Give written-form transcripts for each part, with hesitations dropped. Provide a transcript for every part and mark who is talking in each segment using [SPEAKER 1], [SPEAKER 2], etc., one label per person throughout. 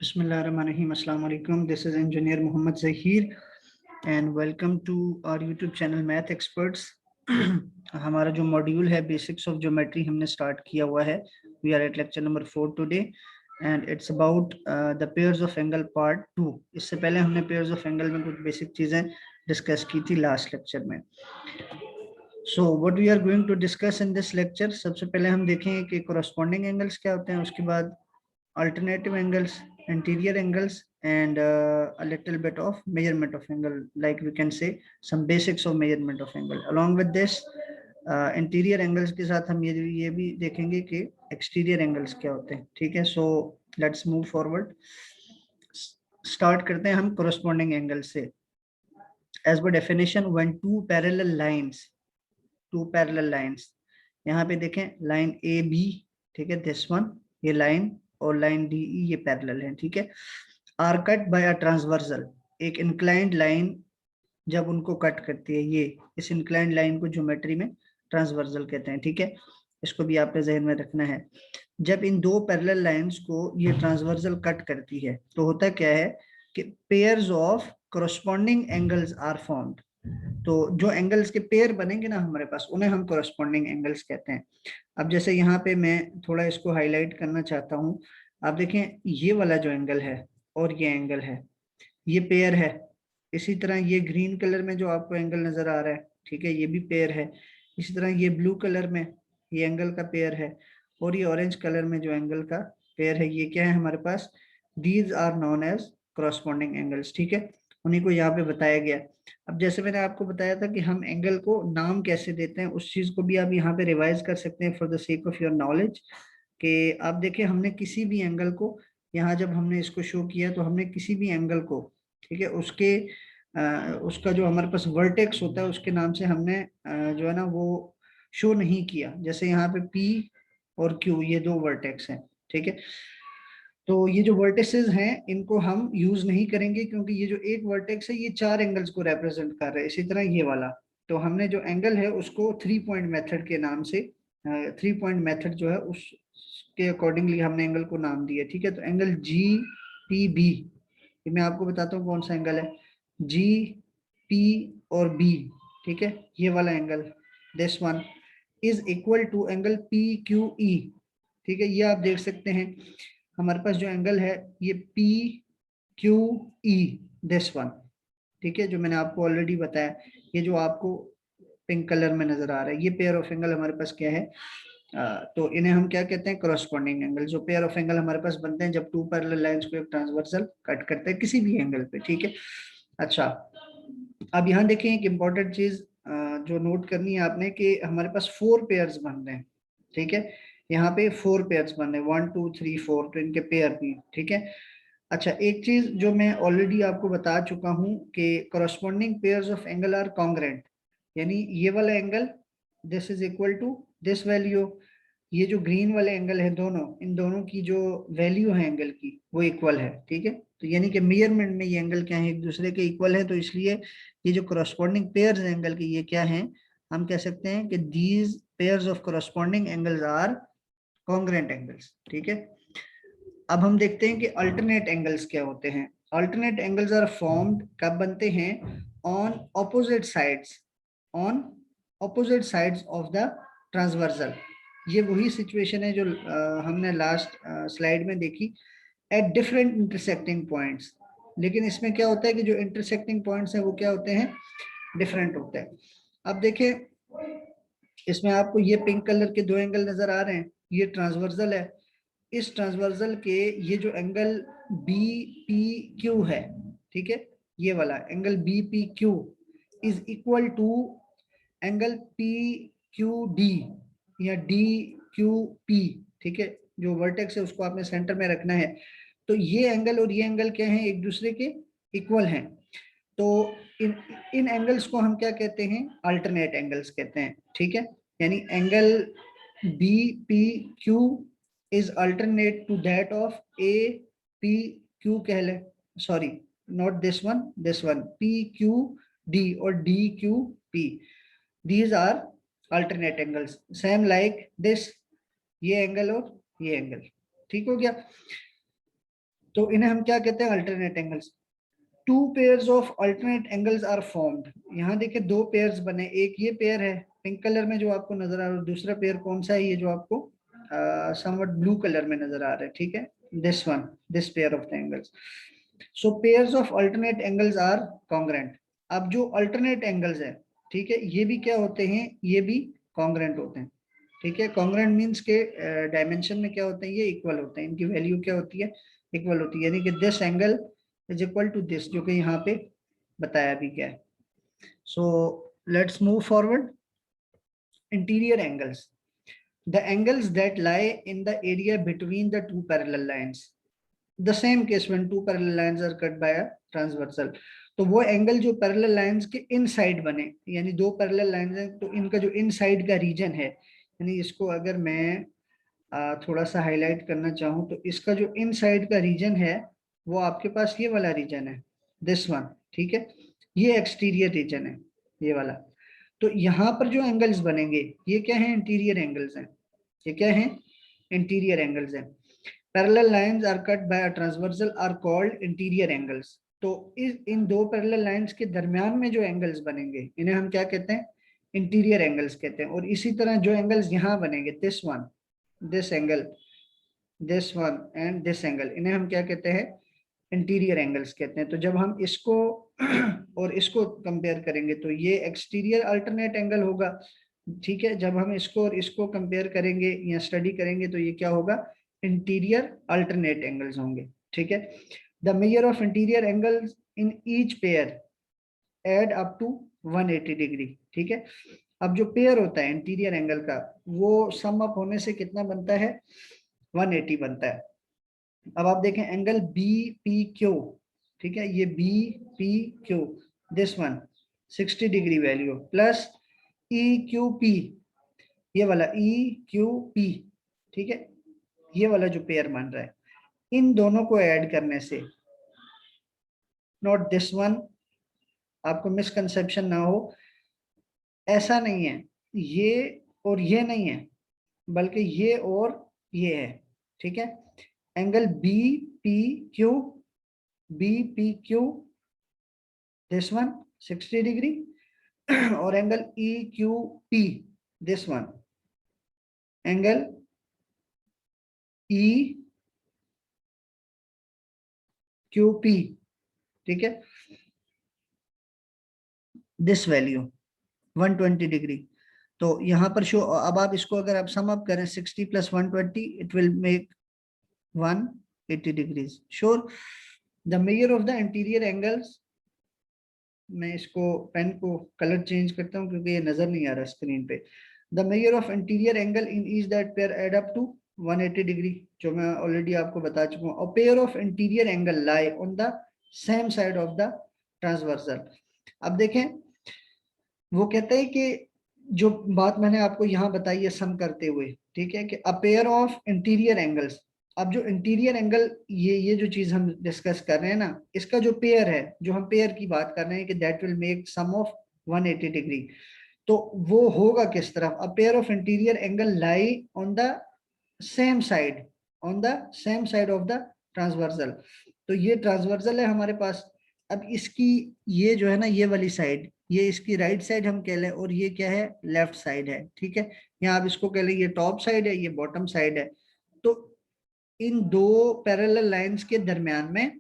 [SPEAKER 1] Bismillahirrahmanirrahim. Assalamu alaikum. This is Engineer Muhammad Zahir and welcome to our YouTube channel Math Experts. हमारा जो module है basics of geometry हमने start किया हुआ है. We are at lecture number 4 today and it's about the pairs of angle part 2. इससे पहले हमने pairs of angle में कुछ बेसिक चीजें डिस्कस की थी लास्ट लेक्चर में. So what we are going to discuss in this lecture, सबसे पहले हम देखेंगे कि corresponding angles क्या होते हैं, उसके बाद alternative angles, anterior angles and a little bit of measurement of angle, like we can say some basics of measurement of angle. Along with this interior angles के साथ हम ये भी देखेंगे कि exterior angles क्या होते हैं. ठीक है, so let's move forward. Start करते हैं हम corresponding angles से. As per definition, when two parallel lines, यहाँ पे देखें लाइन ए बी, ठीक है, दिस वन, ये लाइन और लाइन डी ई ये पैरेलल है, ठीक है, are cut by a transversal, एक इंक्लाइंड लाइन जब उनको कट करती है, ये इस इंक्लाइंड लाइन को ज्योमेट्री में ट्रांसवर्सल कहते हैं. ठीक है, इसको भी आपने ज़हन में रखना है. जब इन दो पैरेलल लाइंस को ये ट्रांसवर्सल कट करती है तो होता क्या है कि pairs of corresponding angles are formed. तो जो एंगल्स के पेयर बनेंगे ना हमारे पास, उन्हें हम corresponding एंगल्स कहते हैं. अब जैसे यहाँ पे मैं थोड़ा इसको हाईलाइट करना चाहता हूँ. आप देखें ये वाला जो एंगल है और ये एंगल है, ये पेयर है. इसी तरह ये ग्रीन कलर में जो आपको एंगल नजर आ रहा है, ठीक है, ये भी पेयर है. इसी तरह ये ब्लू कलर में ये एंगल का पेयर है और ये ऑरेंज कलर में जो एंगल का पेयर है, ये क्या है हमारे पास, these are known as corresponding angles. ठीक है, उन्हीं को यहाँ पे बताया गया. अब जैसे मैंने आपको बताया था कि हम एंगल को नाम कैसे देते हैं, उस चीज को भी आप यहाँ पे रिवाइज कर सकते हैं for the sake of your knowledge. कि आप देखें हमने किसी भी एंगल को, यहाँ जब हमने इसको शो किया तो हमने किसी भी एंगल को, ठीक है, उसका जो हमारे पास वर्टेक्स होता है उसके नाम से हमने जो है ना वो शो नहीं किया. जैसे यहाँ पे P और Q ये दो वर्टेक्स हैं, ठीक है, तो ये जो वर्टिसेस हैं इनको हम यूज नहीं करेंगे क्योंकि ये जो एक वर्टेक्स है ये चार एंगल्स को रिप्रेजेंट कर रहा है. इसी तरह ये वाला, तो हमने जो एंगल है उसको 3 पॉइंट मेथड के नाम से, 3 पॉइंट मेथड जो है उसके अकॉर्डिंगली हमने एंगल को नाम दिया. ठीक है, तो एंगल जी पी बी, मैं आपको बताता हूँ कौन सा एंगल है, जी पी और बी, ठीक है, ये वाला angle, this one is equal to angle P Q E. ठीक है, ये आप देख सकते हैं हमारे पास जो एंगल है ये P Q E, this one, ठीक है, जो मैंने आपको ऑलरेडी बताया, ये जो आपको पिंक कलर में नजर आ रहा है, ये पेयर ऑफ एंगल हमारे पास क्या है, तो इन्हें हम क्या कहते हैं, करस्पॉन्डिंग एंगल. जो पेयर ऑफ एंगल हमारे पास बनते हैं जब टू पैरेलल लाइंस को एक ट्रांसवर्सल कट करते हैं किसी भी एंगल पे. ठीक है, अच्छा, अब यहाँ देखें एक इंपॉर्टेंट चीज जो नोट करनी है आपने कि हमारे पास 4 पेयर्स बन रहे हैं. ठीक है, यहाँ पे 4 पेयर्स बन रहे हैं, 1 2 3 4, तो इनके पेयर भी. ठीक है, अच्छा, एक चीज जो मैं ऑलरेडी आपको बता चुका हूँ कि corresponding pairs of angle are congruent, यानी ये वाला angle this is equal to this value, ये जो ग्रीन वाले एंगल है दोनों, इन दोनों की जो वैल्यू है एंगल की वो इक्वल है. ठीक है, तो यानी कि मेजरमेंट में ये एंगल क्या है, एक दूसरे के इक्वल है, तो इसलिए ये जो करस्पॉन्डिंग पेयर्स एंगल की ये क्या है, हम कह सकते हैं कि these pairs of corresponding angles are congruent angles. ठीक है, अब हम देखते हैं कि अल्टरनेट एंगल्स क्या होते हैं. अल्टरनेट एंगल्स आर फॉर्म्ड, कब बनते हैं, on opposite sides, on opposite sides of the transversal. ये वही सिचुएशन है जो हमने लास्ट स्लाइड में देखी, एट डिफरेंट इंटरसेक्टिंग पॉइंट्स. लेकिन इसमें क्या होता है कि जो इंटरसेक्टिंग पॉइंट्स हैं वो क्या होते हैं, डिफरेंट होते हैं. अब देखें इसमें आपको ये पिंक कलर के दो एंगल नजर आ रहे हैं, ये ट्रांसवर्सल है. इस ट्रांसवर्सल के ये जो एंगल बी पी क्यू है, ठीक है, ये वाला angle B P Q is equal to angle P Q D या डी क्यू पी. ठीक है, जो वर्टेक्स है उसको आपने सेंटर में रखना है. तो ये एंगल और ये एंगल क्या है, एक दूसरे के इक्वल हैं. तो इन एंगल्स को हम क्या कहते हैं, अल्टरनेट एंगल्स कहते हैं. ठीक है, यानी angle B P Q is alternate to that of A P Q कह ले, sorry not this one, this one P Q D और D Q P, these are alternate angles, same like this, ये angle और ये angle. ठीक हो गया. तो इन्हें हम क्या कहते हैं, alternate angles. Two pairs of alternate angles are formed. यहाँ देखिए दो पेयर्स बने, एक ये पेयर है पिंक कलर में जो आपको नजर आ रहा है, दूसरा पेयर कौन सा है, ये जो आपको समवट ब्लू कलर में नजर आ रहा है, ठीक है, this one, this pair of the angles. So pairs of alternate angles are congruent. अब जो अल्टरनेट एंगल्स है, ठीक है, ये भी क्या होते हैं, ये भी कॉन्ग्रेंट होते हैं, ठीक है। कॉन्ग्रेंट मीन्स के डायमेंशन में क्या होते हैं, ये इक्वल होते हैं, इनकी वैल्यू क्या होती है, इक्वल होती है, यानी कि this angle is equal to this, जो कि यहाँ पे बताया भी क्या है। So let's move forward. Interior angles, the angles that lie in the area between the two parallel lines, the same case when two parallel lines are cut by a transversal। तो वो एंगल जो parallel lines के inside बने, यानी दो parallel lines हैं तो इनका जो इनसाइड का रीजन है, यानी इसको अगर मैं थोड़ा सा हाईलाइट करना चाहूँ तो इसका जो इनसाइड का रीजन है वो आपके पास ये वाला रीजन है, दिस वन, ठीक है, ये एक्सटीरियर रीजन है, ये वाला। तो यहाँ पर जो एंगल्स बनेंगे ये क्या है, इंटीरियर एंगल्स हैं, ये क्या है, इंटीरियर एंगल्स हैं। Parallel lines are cut by a transversal are called interior angles. तो इस इन दो पैरेलल लाइंस के दरमियान में जो एंगल्स बनेंगे इन्हें हम क्या कहते हैं, इंटीरियर एंगल्स कहते हैं। और इसी तरह जो एंगल्स यहाँ बनेंगे, this one, this angle, this one and this angle, इन्हें हम क्या कहते हैं, इंटीरियर एंगल्स कहते हैं। तो जब हम इसको और इसको कंपेयर करेंगे तो ये एक्सटीरियर अल्टरनेट एंगल होगा, ठीक है। जब हम इसको और इसको कंपेयर करेंगे या स्टडी करेंगे तो ये क्या होगा, इंटीरियर अल्टरनेट एंगल्स होंगे, ठीक है। The measure of interior angles in each pair add up to 180 degree, ठीक है। अब जो पेयर होता है इंटीरियर एंगल का, वो सम अप होने से कितना बनता है, 180 बनता है। अब आप देखें एंगल बी पी क्यू, ठीक है, ये B P Q, this one 60 degree value plus E Q P, ये वाला ई क्यू पी, ठीक है, ये वाला जो पेयर बन रहा है, इन दोनों को ऐड करने से, नॉट दिस वन, आपको मिसकंसेप्शन ना हो, ऐसा नहीं है, ये और ये नहीं है, बल्कि ये और ये है, ठीक है। Angle B P Q, B P Q, this one 60 degree, और angle E Q P, this one, angle E Q P, ठीक है, दिस वैल्यू 120 डिग्री। तो यहाँ पर शो, अब आप इसको अगर आप सम अप करें 60 plus 120 it will make 180 degrees. Sure. The measure of the interior angles, मैं इसको पेन को कलर चेंज करता हूँ क्योंकि ये नजर नहीं आ रहा स्क्रीन पे। The measure of interior angle in each that pair add up to 180 degree, जो मैं ऑलरेडी आपको बता चुका हूँ। और pair of interior angle lie on the same side of the transversal. अब देखें वो कहते हैं कि जो बात मैंने आपको यहाँ बताई है सम करते हुए, ठीक है, कि अ पेयर ऑफ इंटीरियर एंगल्स। अब जो इंटीरियर एंगल, ये जो चीज हम डिस्कस कर रहे हैं ना, इसका जो पेयर है, जो हम पेयर की बात कर रहे हैं कि that will make sum of 180 degree, तो वो होगा किस तरफ, a pair of interior angle lie on the same side, on the same side of the transversal. तो ये ट्रांसवर्सल है हमारे पास। अब इसकी ये जो है ना, ये वाली साइड, ये इसकी राइट साइड हम कह लें, और ये क्या है, लेफ्ट साइड है, ठीक है। यहाँ आप इसको कह लें ये टॉप साइड है, ये बॉटम साइड है। तो इन दो पैरेलल लाइंस के दरमियान में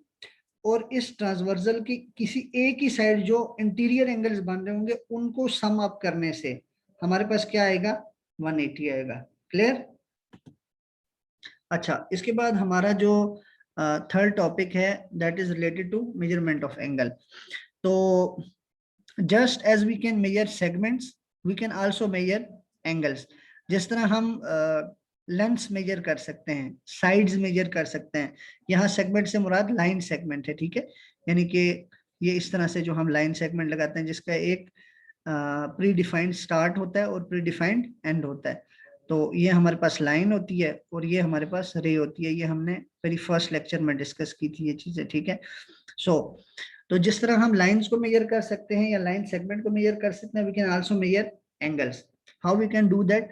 [SPEAKER 1] और इस ट्रांसवर्सल की किसी एक ही साइड जो इंटीरियर एंगल्स बन रहे होंगे उनको सम अप करने से हमारे पास क्या आएगा, 180 आएगा। क्लियर। अच्छा, इसके बाद हमारा जो थर्ड टॉपिक है that is related to measurement of angle. तो just as we can measure segments we can also measure angles. जिस तरह हम लेंथ्स मेजर कर सकते हैं, साइड्स मेजर कर सकते हैं। यहाँ सेगमेंट से मुराद लाइन सेगमेंट है, ठीक है, यानी कि ये इस तरह से जो हम लाइन सेगमेंट लगाते हैं जिसका एक प्री डिफाइंड स्टार्ट होता है और प्री डिफाइंड एंड होता है। तो ये हमारे पास लाइन होती है और ये हमारे पास रे होती है। ये हमने मेरी फर्स्ट लेक्चर में डिस्कस की थी ये चीजें, ठीक है। सो तो जिस तरह हम लाइंस को मेजर कर सकते हैं या लाइन सेगमेंट को मेजर कर सकते हैं, we can also measure angles. How we can do that,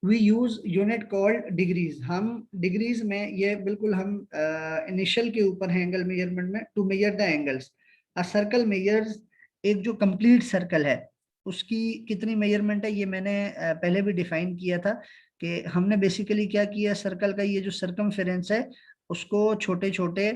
[SPEAKER 1] we use unit called degrees. हम डिग्रीज में ये बिल्कुल हम इनिशियल के ऊपर है एंगल मेजरमेंट में, to measure the angles. A circle measures, एक जो कंप्लीट सर्कल है उसकी कितनी मेजरमेंट है, ये मैंने पहले भी डिफाइन किया था कि हमने बेसिकली क्या किया, सर्कल का ये जो सरकमफेरेंस है उसको छोटे छोटे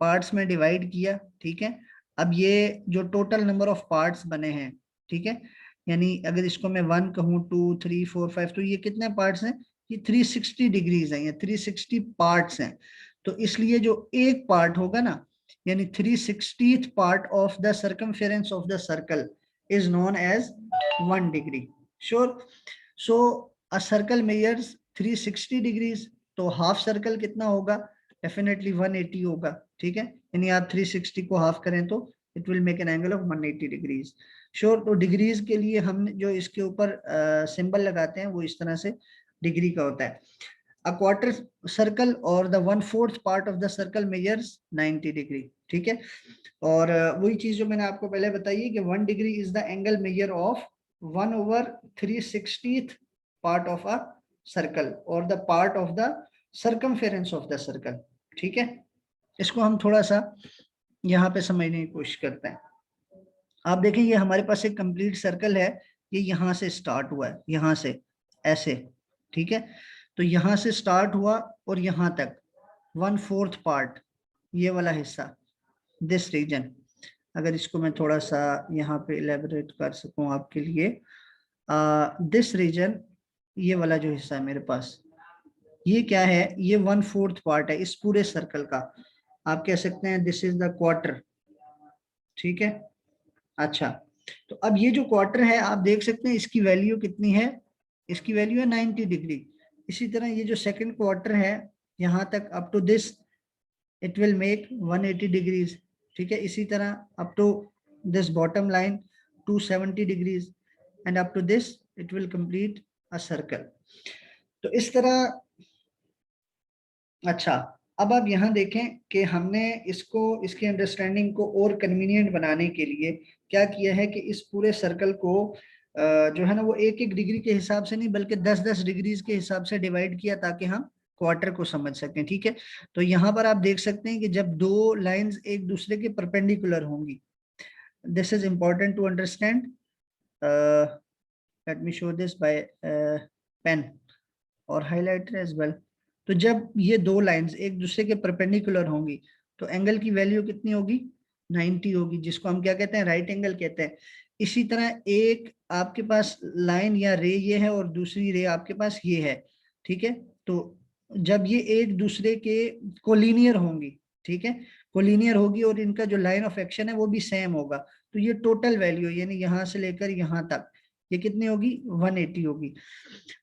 [SPEAKER 1] पार्ट्स में डिवाइड किया, ठीक है। अब ये जो टोटल नंबर ऑफ पार्ट्स बने हैं, ठीक है, यानी अगर इसको मैं 1 कहूँ, 2 3 4 5, तो ये कितने पार्ट्स हैं, ये 360 डिग्रीज हैं, ये 360 पार्ट्स हैं। तो इसलिए जो एक पार्ट होगा ना, यानी 360th part of the circumference of the circle is known as 1 degree. Sure. So a circle measures 360 degrees, तो हाफ सर्कल कितना होगा, डेफिनेटली 180 होगा, ठीक है। यानी आप 360 को हाफ करें तो it will make an angle of 180 degrees. Sure. तो डिग्रीज के लिए हम जो इसके ऊपर सिंबल लगाते हैं वो इस तरह से डिग्री का होता है। अ क्वार्टर सर्कल और the 1/4 part of the circle measures 90 degree, ठीक है। और वही चीज जो मैंने आपको पहले बताई है कि 1 degree is the angle measure of 1/360th part of a circle और the part of the circumference of the circle, ठीक है। इसको हम थोड़ा सा यहाँ पे समझने की कोशिश करते हैं। आप देखें ये हमारे पास एक कंप्लीट सर्कल है, ये यहाँ से स्टार्ट हुआ है, यहाँ से ऐसे, ठीक है। तो यहाँ से स्टार्ट हुआ और यहाँ तक 1/4 पार्ट, ये वाला हिस्सा, दिस रीजन। अगर इसको मैं थोड़ा सा यहाँ पे इलेबोरेट कर सकूं आपके लिए, दिस रीजन, ये वाला जो हिस्सा है मेरे पास, ये क्या है, ये 1/4 पार्ट है इस पूरे सर्कल का। आप कह सकते हैं दिस इज द क्वार्टर, ठीक है। अच्छा, तो अब ये जो क्वार्टर है आप देख सकते हैं इसकी वैल्यू कितनी है, इसकी वैल्यू है 90 डिग्री। इसी तरह ये जो सेकंड क्वार्टर है यहाँ तक up to this it will make 180 degrees, ठीक है। इसी तरह up to this bottom line 270 degrees and up to this it will complete a circle. तो इस तरह। अच्छा, अब आप यहाँ देखें कि हमने इसको, इसकी अंडरस्टैंडिंग को और कन्वीनियंट बनाने के लिए क्या किया है कि इस पूरे सर्कल को जो है ना वो एक एक डिग्री के हिसाब से नहीं बल्कि 10-10 डिग्रीज के हिसाब से डिवाइड किया ताकि हम क्वार्टर को समझ सकें, ठीक है। तो यहाँ पर आप देख सकते हैं कि जब दो लाइंस एक दूसरे के परपेंडिकुलर होंगी, this is important to understand, let me show this by pen और हाइलाइटर एज वेल। तो जब ये दो लाइंस एक दूसरे के परपेंडिकुलर होंगी तो एंगल की वैल्यू कितनी होगी, 90 होगी, जिसको हम क्या कहते हैं, राइट एंगल कहते हैं। इसी तरह एक आपके पास लाइन या रे ये है और दूसरी रे आपके पास ये है, ठीक है। तो जब ये एक दूसरे के कोलिनियर होंगी, ठीक है, कोलिनियर होगी और इनका जो लाइन ऑफ एक्शन है वो भी सेम होगा, तो ये टोटल वैल्यू यानी यहाँ से लेकर यहाँ तक ये कितनी होगी, 180 होगी।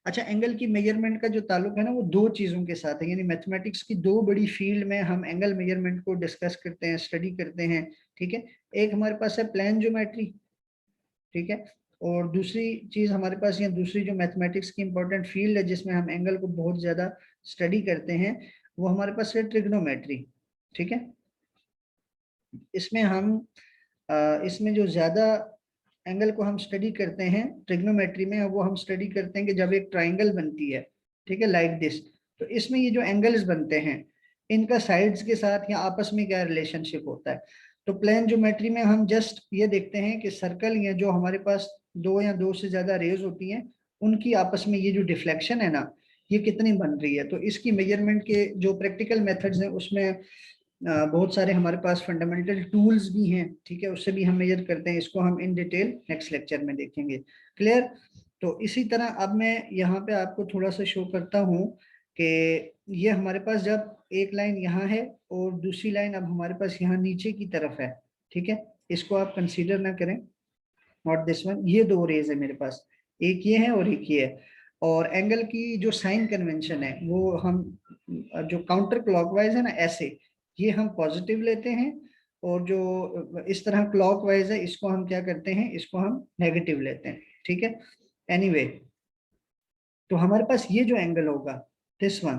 [SPEAKER 1] अच्छा, एंगल की मेजरमेंट का जो ताल्लुक है ना वो दो चीजों के साथ है, यानी मैथमेटिक्स की दो बड़ी फील्ड में हम एंगल मेजरमेंट को डिस्कस करते हैं, स्टडी करते हैं, ठीक है। एक हमारे पास है प्लान ज्योमेट्री, ठीक है, और दूसरी चीज हमारे पास या दूसरी जो मैथमेटिक्स की इंपॉर्टेंट फील्ड है जिसमें हम एंगल को बहुत ज्यादा स्टडी करते हैं वो हमारे पास है ट्रिग्नोमेट्री, ठीक है। इसमें हम इसमें जो ज्यादा एंगल को हम स्टडी करते हैं ट्रिग्नोमेट्री में, वो हम स्टडी करते हैं कि जब एक ट्राइंगल बनती है, ठीक है, लाइक दिस, तो इसमें ये जो एंगल्स बनते हैं इनका साइड्स के साथ या आपस में क्या रिलेशनशिप होता है। तो प्लेन ज्योमेट्री में हम जस्ट ये देखते हैं कि सर्कल या जो हमारे पास दो या दो से ज्यादा रेज होती हैं उनकी आपस में ये जो डिफ्लेक्शन है ना ये कितनी बन रही है। तो इसकी मेजरमेंट के जो प्रैक्टिकल मेथड्स हैं उसमें बहुत सारे हमारे पास फंडामेंटल टूल्स भी हैं, ठीक है, उससे भी हम मेजर करते हैं। इसको हम इन डिटेल नेक्स्ट लेक्चर में देखेंगे। क्लियर। तो इसी तरह अब मैं यहाँ पे आपको थोड़ा सा शो करता हूँ कि ये हमारे पास जब एक लाइन यहाँ है और दूसरी लाइन अब हमारे पास यहाँ नीचे की तरफ है, ठीक है, इसको आप कंसीडर ना करें, नॉट दिस वन, ये दो रेज है मेरे पास, एक ये है और एक ये है। और एंगल की जो साइन कन्वेंशन है वो हम जो काउंटर क्लॉकवाइज है ना ऐसे, ये हम पॉजिटिव लेते हैं, और जो इस तरह क्लॉकवाइज है इसको हम क्या करते हैं, इसको हम नेगेटिव लेते हैं, ठीक है। एनीवे, तो हमारे पास ये जो एंगल होगा this one,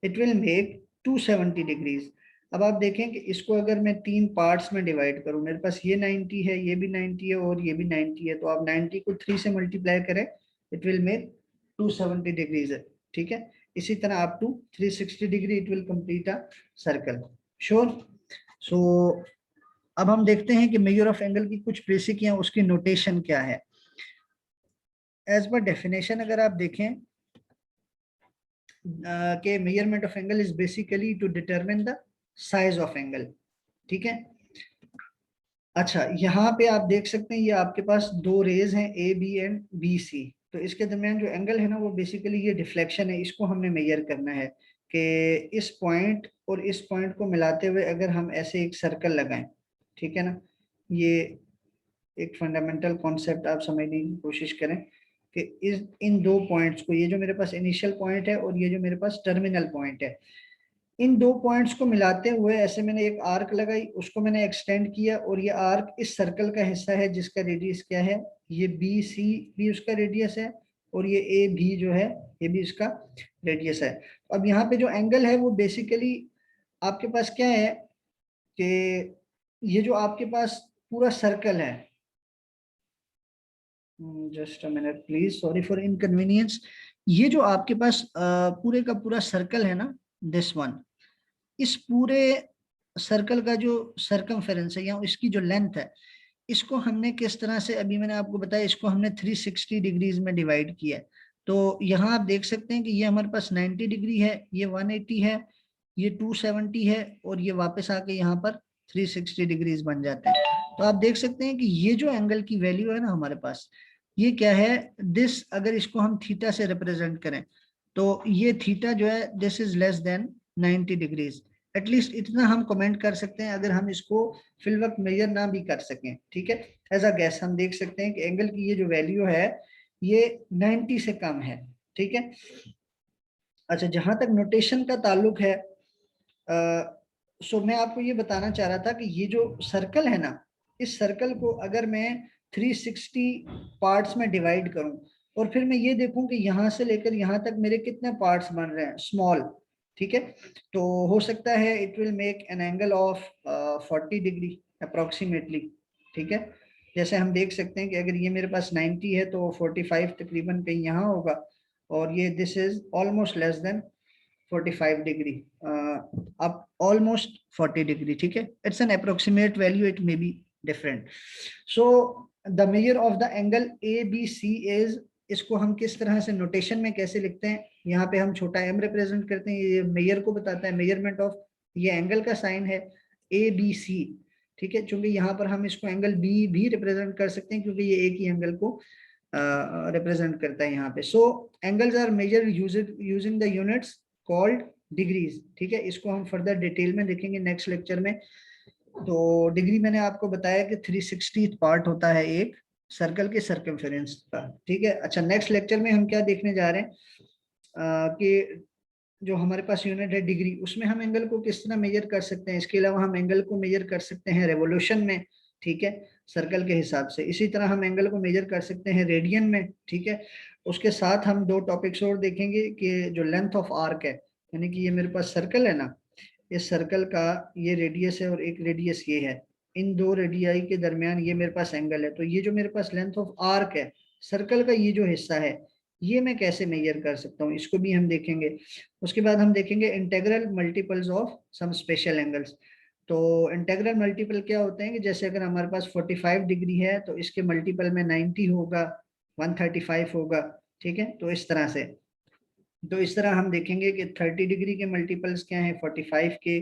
[SPEAKER 1] it will make 270 degrees. अब आप देखें कि इसको अगर मैं तीन पार्ट्स में डिवाइड करूं, मेरे पास ये 90 है, ये भी 90 है और ये भी 90 है, तो आप 90 को 3 से मल्टीप्लाई करें, इट विल मेक 270 डिग्रीज है, ठीक है। इसी तरह up to 360 degree it will complete a circle. Sure. So अब हम देखते हैं कि मेजर ऑफ एंगल की कुछ बेसिक या उसकी नोटेशन क्या है। एज पर डेफिनेशन अगर आप देखें कि measurement of angle is basically to determine the size of angle, ठीक है। अच्छा, यहाँ पे आप देख सकते हैं ये आपके पास दो रेज हैं A B and B C. तो इसके दरमियान जो एंगल है ना वो बेसिकली ये डिफ्लेक्शन है, इसको हमने मेजर करना है कि इस पॉइंट और इस पॉइंट को मिलाते हुए अगर हम ऐसे एक सर्कल लगाएं, ठीक है ना। ये एक फंडामेंटल कॉन्सेप्ट आप समझने की कोशिश करें कि इस इन दो पॉइंट्स को, ये जो मेरे पास इनिशियल पॉइंट है और ये जो मेरे पास टर्मिनल पॉइंट है, इन दो पॉइंट्स को मिलाते हुए ऐसे मैंने एक आर्क लगाई, उसको मैंने एक्सटेंड किया और ये आर्क इस सर्कल का हिस्सा है जिसका रेडियस क्या है, ये बी सी भी उसका रेडियस है और ये ए भी जो है ये भी इसका रेडियस है। अब यहाँ पे जो एंगल है वो बेसिकली आपके पास क्या है कि ये जो आपके पास पूरा सर्कल है, just a minute please, sorry for inconvenience. ये जो आपके पास पूरे का पूरा सर्कल है ना, दिस वन, इस पूरे सर्कल का जो सर्कमफेरेंस है या इसकी जो लेंथ है, इसको हमने किस तरह से, अभी मैंने आपको बताया, इसको हमने 360 डिग्रीज में डिवाइड किया है। तो यहाँ आप देख सकते हैं कि ये हमारे पास 90 डिग्री है, ये 180 है, ये 270 है और ये वापस आके यहाँ पर 360 डिग्रीज बन जाते हैं। तो आप देख सकते हैं कि ये जो एंगल की वैल्यू है ना हमारे पास, ये क्या है, दिस, अगर इसको हम थीटा से रिप्रेजेंट करें तो ये थीटा जो है this is less than 90 degrees. At least इतना हम कमेंट कर सकते हैं अगर हम इसको फिल वक्त मेजर ना भी कर सकें, ठीक है। एज अ गैस हम देख सकते हैं कि एंगल की ये जो वैल्यू है ये 90 से कम है, ठीक है। अच्छा, जहां तक नोटेशन का ताल्लुक है, सो मैं आपको ये बताना चाह रहा था कि ये जो सर्कल है ना, इस सर्कल को अगर मैं 360 पार्ट्स में डिवाइड करूं और फिर मैं ये देखूं कि यहाँ से लेकर यहाँ तक मेरे कितने पार्ट्स बन रहे हैं स्मॉल, ठीक है, तो हो सकता है it will make an angle of 40 degree approximately, ठीक है। जैसे हम देख सकते हैं कि अगर ये मेरे पास 90 है तो 45 तकरीबन कहीं यहाँ होगा और ये this is almost less than 45 degree, अब ऑलमोस्ट 40 डिग्री, ठीक है। It's an approximate value, it may be different. So the measure of the angle A B C is, इसको हम किस तरह से नोटेशन में कैसे लिखते हैं, यहाँ पे हम छोटा एम रिप्रेजेंट करते हैं, ये मेजर को बताता है, मेजरमेंट ऑफ, ये एंगल का साइन है ए बी सी, ठीक है। चूंकि यहाँ पर हम इसको एंगल बी भी रिप्रेजेंट कर सकते हैं क्योंकि ये एक ही एंगल को रिप्रेजेंट करता है यहाँ पे। So angles are measure using the units called degrees, ठीक है। इसको हम फर्दर डिटेल में देखेंगे नेक्स्ट लेक्चर में। तो डिग्री मैंने आपको बताया कि 360 पार्ट होता है एक सर्कल के सर्कमफेरेंस का, ठीक है। अच्छा, नेक्स्ट लेक्चर में हम क्या देखने जा रहे हैं कि जो हमारे पास यूनिट है डिग्री, उसमें हम एंगल को किस तरह मेजर कर सकते हैं। इसके अलावा हम एंगल को मेजर कर सकते हैं रेवोल्यूशन में, ठीक है, सर्कल के हिसाब से। इसी तरह हम एंगल को मेजर कर सकते हैं रेडियन में, ठीक है। उसके साथ हम दो टॉपिक्स और देखेंगे कि जो लेंथ ऑफ आर्क है, यानी कि ये मेरे पास सर्कल है ना, इस सर्कल का ये रेडियस है और एक रेडियस ये है, इन दो रेडियाई के दरमियान ये मेरे पास एंगल है। तो ये जो मेरे पास लेंथ ऑफ आर्क है सर्कल का, ये जो हिस्सा है, ये मैं कैसे मेजर कर सकता हूँ, इसको भी हम देखेंगे। उसके बाद हम देखेंगे integral multiples of some special angles. तो इंटेग्रल मल्टीपल क्या होते हैं कि जैसे अगर हमारे पास 45 डिग्री है तो इसके मल्टीपल में 90 होगा, 135 होगा, ठीक है। तो इस तरह से, तो इस तरह हम देखेंगे कि 30 डिग्री के मल्टीपल्स क्या हैं, 45 के,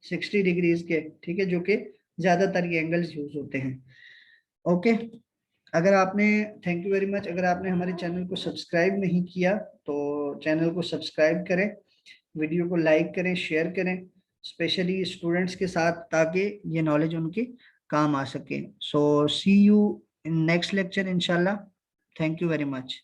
[SPEAKER 1] 60 डिग्रीज के, ठीक है, जो कि ज्यादातर ये एंगल्स यूज होते हैं। ओके, अगर आपने, थैंक यू वेरी मच, अगर आपने हमारे चैनल को सब्सक्राइब नहीं किया तो चैनल को सब्सक्राइब करें, वीडियो को लाइक करें, शेयर करें, स्पेशली स्टूडेंट्स के साथ, ताकि ये नॉलेज उनके काम आ सके। सो सी यू इन नेक्स्ट लेक्चर इंशाल्लाह। Thank you very much.